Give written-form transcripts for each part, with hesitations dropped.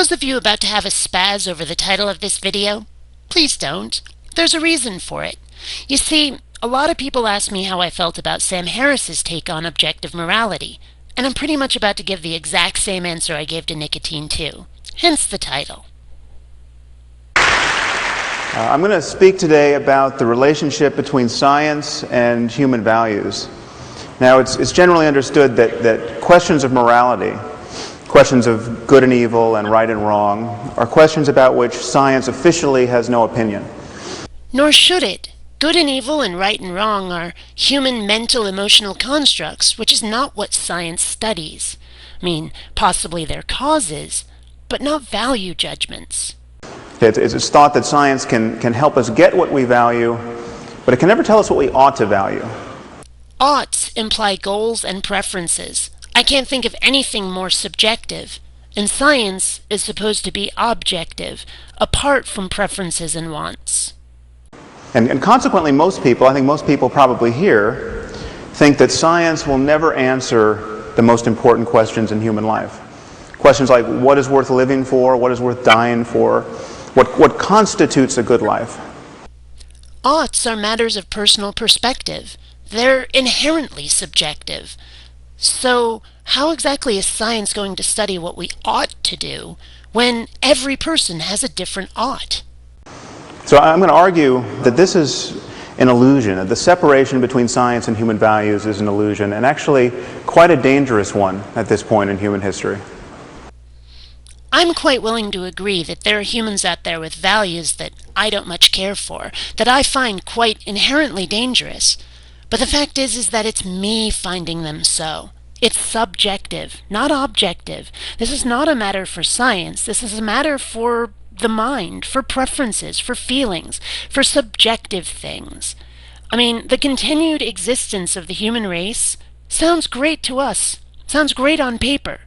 those of you about to have a spaz over the title of this video, please don't. There's a reason for it. You see, a lot of people ask me how I felt about Sam Harris's take on objective morality, and I'm pretty much about to give the exact same answer I gave to Nykytyne too. Hence the title. I'm going to speak today about the relationship between science and human values. Now, it's generally understood that questions of morality, questions of good and evil and right and wrong, are questions about which science officially has no opinion. Nor should it. Good and evil and right and wrong are human mental emotional constructs, which is not what science studies. I mean, possibly their causes, but not value judgments. It's thought that science can help us get what we value, but it can never tell us what we ought to value. Oughts imply goals and preferences. I can't think of anything more subjective. And science is supposed to be objective, apart from preferences and wants. And consequently, most people, I think most people probably here, think that science will never answer the most important questions in human life. Questions like, what is worth living for? What is worth dying for? What constitutes a good life? Oughts are matters of personal perspective. They're inherently subjective. So how exactly is science going to study what we ought to do when every person has a different ought? So I'm going to argue that this is an illusion, that the separation between science and human values is an illusion, and actually quite a dangerous one at this point in human history. I'm quite willing to agree that there are humans out there with values that I don't much care for, that I find quite inherently dangerous. But the fact is that it's me finding them so. It's subjective, not objective. This is not a matter for science. This is a matter for the mind, for preferences, for feelings, for subjective things. I mean, the continued existence of the human race sounds great to us, sounds great on paper.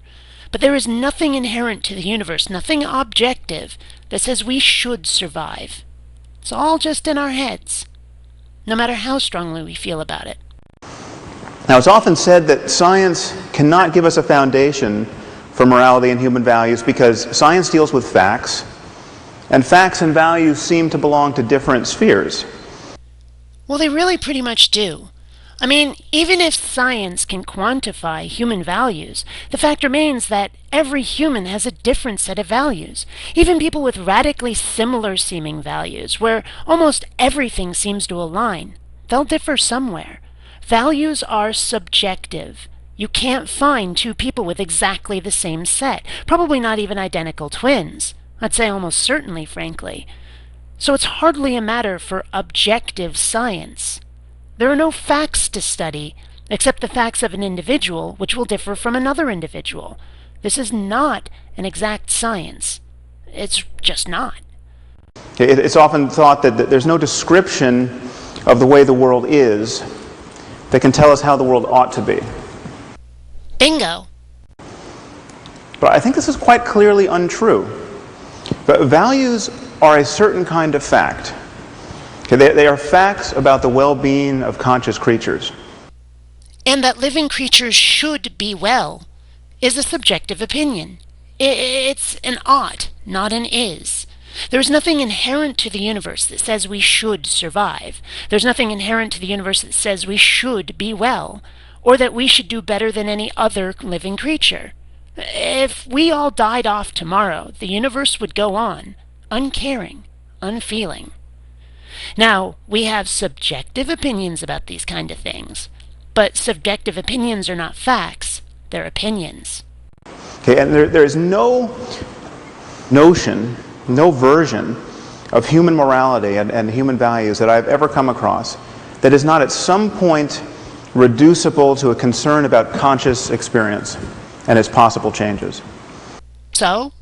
But there is nothing inherent to the universe, nothing objective, that says we should survive. It's all just in our heads, no matter how strongly we feel about it. Now, it's often said that science cannot give us a foundation for morality and human values because science deals with facts, and facts and values seem to belong to different spheres. Well, they really pretty much do. I mean, even if science can quantify human values, the fact remains that every human has a different set of values. Even people with radically similar seeming values, where almost everything seems to align, they'll differ somewhere. Values are subjective. You can't find two people with exactly the same set, probably not even identical twins. I'd say almost certainly, frankly. So it's hardly a matter for objective science. There are no facts to study, except the facts of an individual, which will differ from another individual. This is not an exact science. It's just not. It's often thought that there's no description of the way the world is that can tell us how the world ought to be. Bingo. But I think this is quite clearly untrue. But values are a certain kind of fact. They are facts about the well-being of conscious creatures. And that living creatures should be well is a subjective opinion. It's an ought, not an is. There's nothing inherent to the universe that says we should survive. There's nothing inherent to the universe that says we should be well, or that we should do better than any other living creature. If we all died off tomorrow, the universe would go on, uncaring, unfeeling. Now, we have subjective opinions about these kind of things, but subjective opinions are not facts, they're opinions. Okay, and there is no notion, no version of human morality and human values that I've ever come across that is not at some point reducible to a concern about conscious experience and its possible changes. So,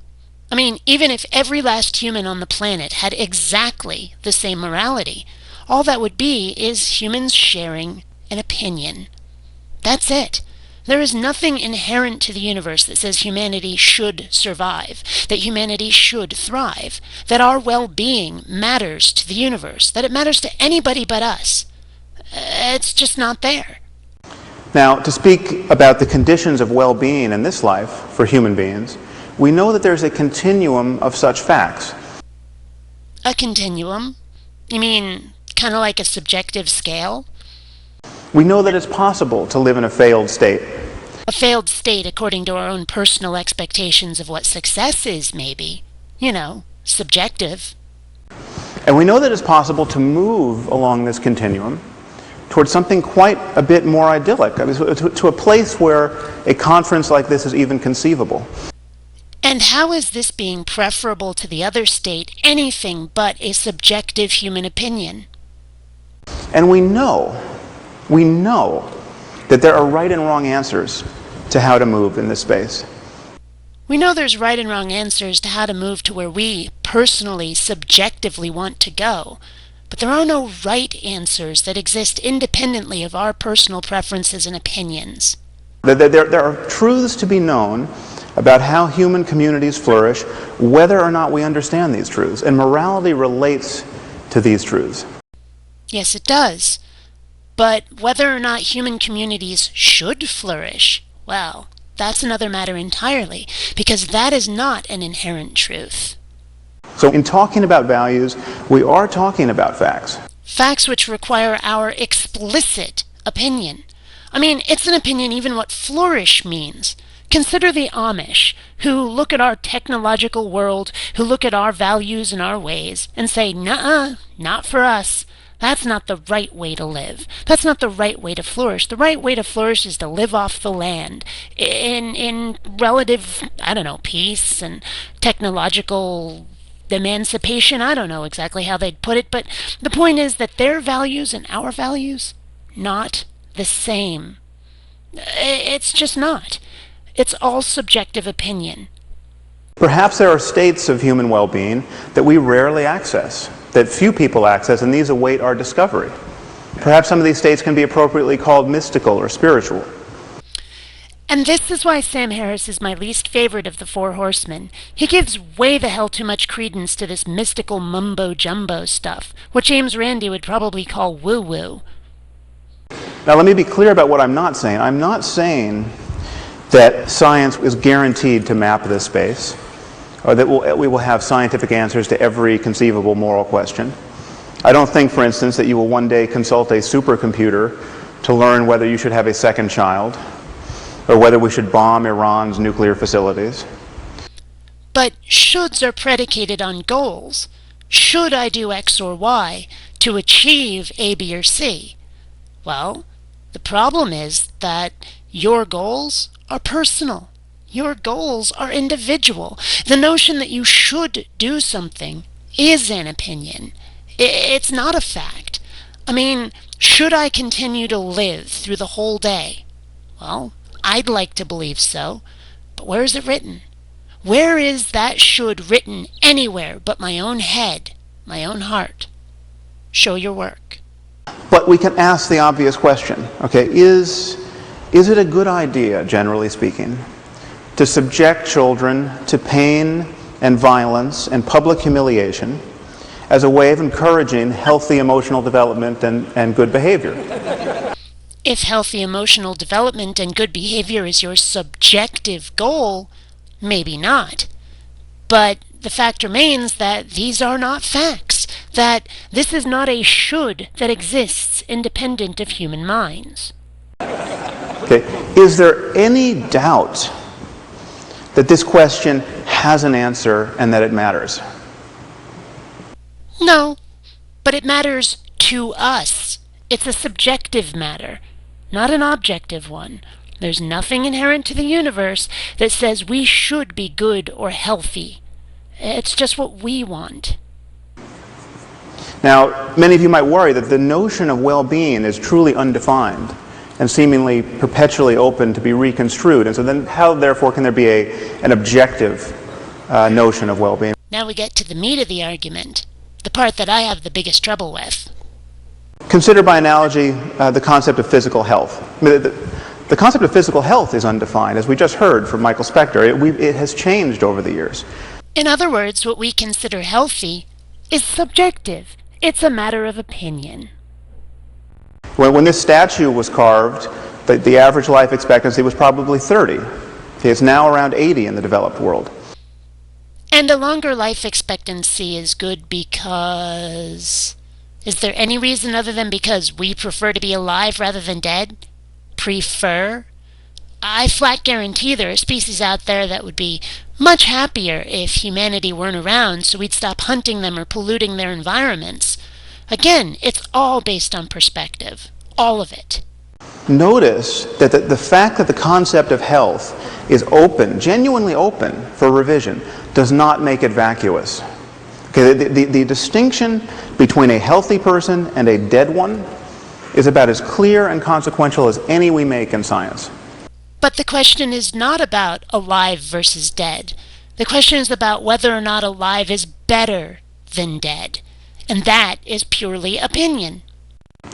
I mean, even if every last human on the planet had exactly the same morality, all that would be is humans sharing an opinion. That's it. There is nothing inherent to the universe that says humanity should survive, that humanity should thrive, that our well-being matters to the universe, that it matters to anybody but us. It's just not there. Now, to speak about the conditions of well-being in this life for human beings, we know that there's a continuum of such facts. A continuum? You mean kind of like a subjective scale? We know that it's possible to live in a failed state. A failed state according to our own personal expectations of what success is, maybe. You know, subjective. And we know that it's possible to move along this continuum towards something quite a bit more idyllic, I mean, to a place where a conference like this is even conceivable. And how is this being preferable to the other state anything but a subjective human opinion? And we know that there are right and wrong answers to how to move in this space. We know there's right and wrong answers to how to move to where we personally, subjectively want to go. But there are no right answers that exist independently of our personal preferences and opinions. There are truths to be known about how human communities flourish, whether or not we understand these truths. And morality relates to these truths. Yes, it does. But whether or not human communities should flourish, well, that's another matter entirely, because that is not an inherent truth. So in talking about values, we are talking about facts. Facts which require our explicit opinion. I mean, it's an opinion even what flourish means. Consider the Amish, who look at our technological world, who look at our values and our ways, and say, "Nuh-uh, not for us. That's not the right way to live. That's not the right way to flourish. The right way to flourish is to live off the land in relative, peace and technological emancipation." I don't know exactly how they'd put it, but the point is that their values and our values, not the same. It's just not. It's all subjective opinion. Perhaps there are states of human well-being that we rarely access, that few people access, and these await our discovery. Perhaps some of these states can be appropriately called mystical or spiritual. And this is why Sam Harris is my least favorite of the Four Horsemen. He gives way the hell too much credence to this mystical mumbo-jumbo stuff, what James Randi would probably call woo-woo. Now let me be clear about what I'm not saying. I'm not saying that science is guaranteed to map this space, or that we will have scientific answers to every conceivable moral question. I don't think, for instance, that you will one day consult a supercomputer to learn whether you should have a second child, or whether we should bomb Iran's nuclear facilities. But shoulds are predicated on goals. Should I do X or Y to achieve A, B, or C? Well, the problem is that your goals are personal. Your goals are individual. The notion that you should do something is an opinion. It's not a fact. I mean, should I continue to live through the whole day? Well, I'd like to believe so, but where is it written? Where is that should written anywhere but my own head, my own heart? Show your work. But we can ask the obvious question, okay, is it a good idea, generally speaking, to subject children to pain and violence and public humiliation as a way of encouraging healthy emotional development and good behavior? If healthy emotional development and good behavior is your subjective goal, maybe not. But the fact remains that these are not facts, that this is not a should that exists independent of human minds. Okay. Is there any doubt that this question has an answer and that it matters? No, but it matters to us. It's a subjective matter, not an objective one. There's nothing inherent to the universe that says we should be good or healthy. It's just what we want. Now, many of you might worry that the notion of well-being is truly undefined and seemingly perpetually open to be reconstrued. And so then how, therefore, can there be an objective notion of well-being? Now we get to the meat of the argument, the part that I have the biggest trouble with. Consider by analogy the concept of physical health. I mean, the concept of physical health is undefined, as we just heard from Michael Spector. It has changed over the years. In other words, what we consider healthy is subjective. It's a matter of opinion. When this statue was carved, the average life expectancy was probably 30. Okay, it's now around 80 in the developed world. And a longer life expectancy is good because... Is there any reason other than because we prefer to be alive rather than dead? Prefer? I flat guarantee there are species out there that would be much happier if humanity weren't around, so we'd stop hunting them or polluting their environments. Again, it's all based on perspective. All of it. Notice that the fact that the concept of health is open, genuinely open for revision, does not make it vacuous. Okay, the distinction between a healthy person and a dead one is about as clear and consequential as any we make in science. But the question is not about alive versus dead. The question is about whether or not alive is better than dead. And that is purely opinion.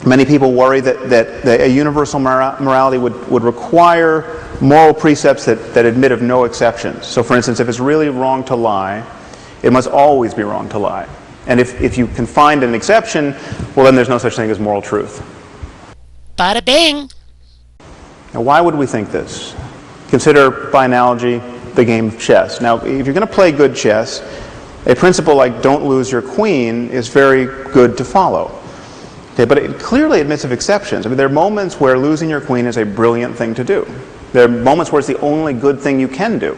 Many people worry that a universal morality would require moral precepts that admit of no exceptions. So for instance, if it's really wrong to lie, it must always be wrong to lie. And if you can find an exception, well then there's no such thing as moral truth. Bada bing! Now, why would we think this? Consider, by analogy, the game of chess. Now, if you're going to play good chess, a principle like don't lose your queen is very good to follow. Okay, but it clearly admits of exceptions. I mean, there are moments where losing your queen is a brilliant thing to do. There are moments where it's the only good thing you can do.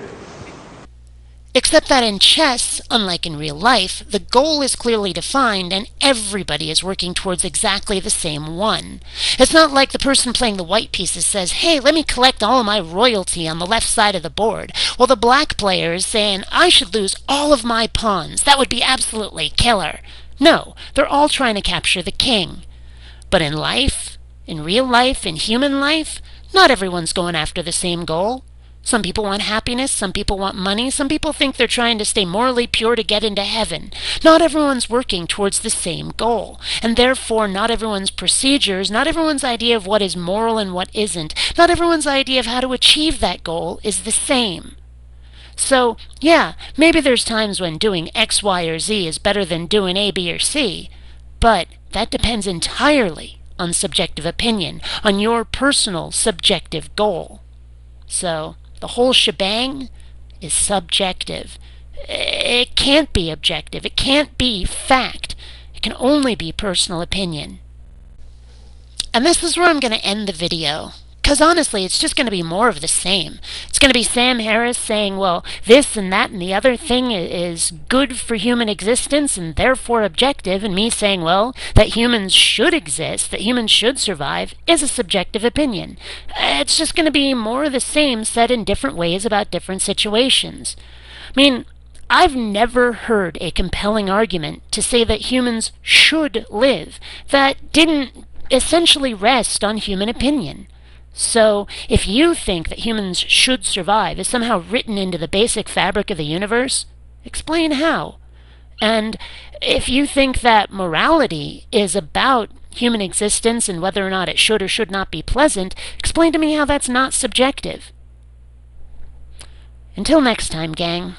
Except that in chess, unlike in real life, the goal is clearly defined and everybody is working towards exactly the same one. It's not like the person playing the white pieces says, hey, let me collect all of my royalty on the left side of the board, while the black player is saying, I should lose all of my pawns. That would be absolutely killer. No, they're all trying to capture the king. But in life, in real life, in human life, not everyone's going after the same goal. Some people want happiness, some people want money, some people think they're trying to stay morally pure to get into heaven. Not everyone's working towards the same goal, and therefore not everyone's procedures, not everyone's idea of what is moral and what isn't, not everyone's idea of how to achieve that goal is the same. So, yeah, maybe there's times when doing X, Y, or Z is better than doing A, B, or C, but that depends entirely on subjective opinion, on your personal subjective goal. So, the whole shebang is subjective. It can't be objective. It can't be fact. It can only be personal opinion. And this is where I'm going to end the video. Because honestly, it's just going to be more of the same. It's going to be Sam Harris saying, well, this and that and the other thing is good for human existence and therefore objective, and me saying, well, that humans should exist, that humans should survive, is a subjective opinion. It's just going to be more of the same said in different ways about different situations. I mean, I've never heard a compelling argument to say that humans should live that didn't essentially rest on human opinion. So, if you think that humans should survive is somehow written into the basic fabric of the universe, explain how. And if you think that morality is about human existence and whether or not it should or should not be pleasant, explain to me how that's not subjective. Until next time, gang.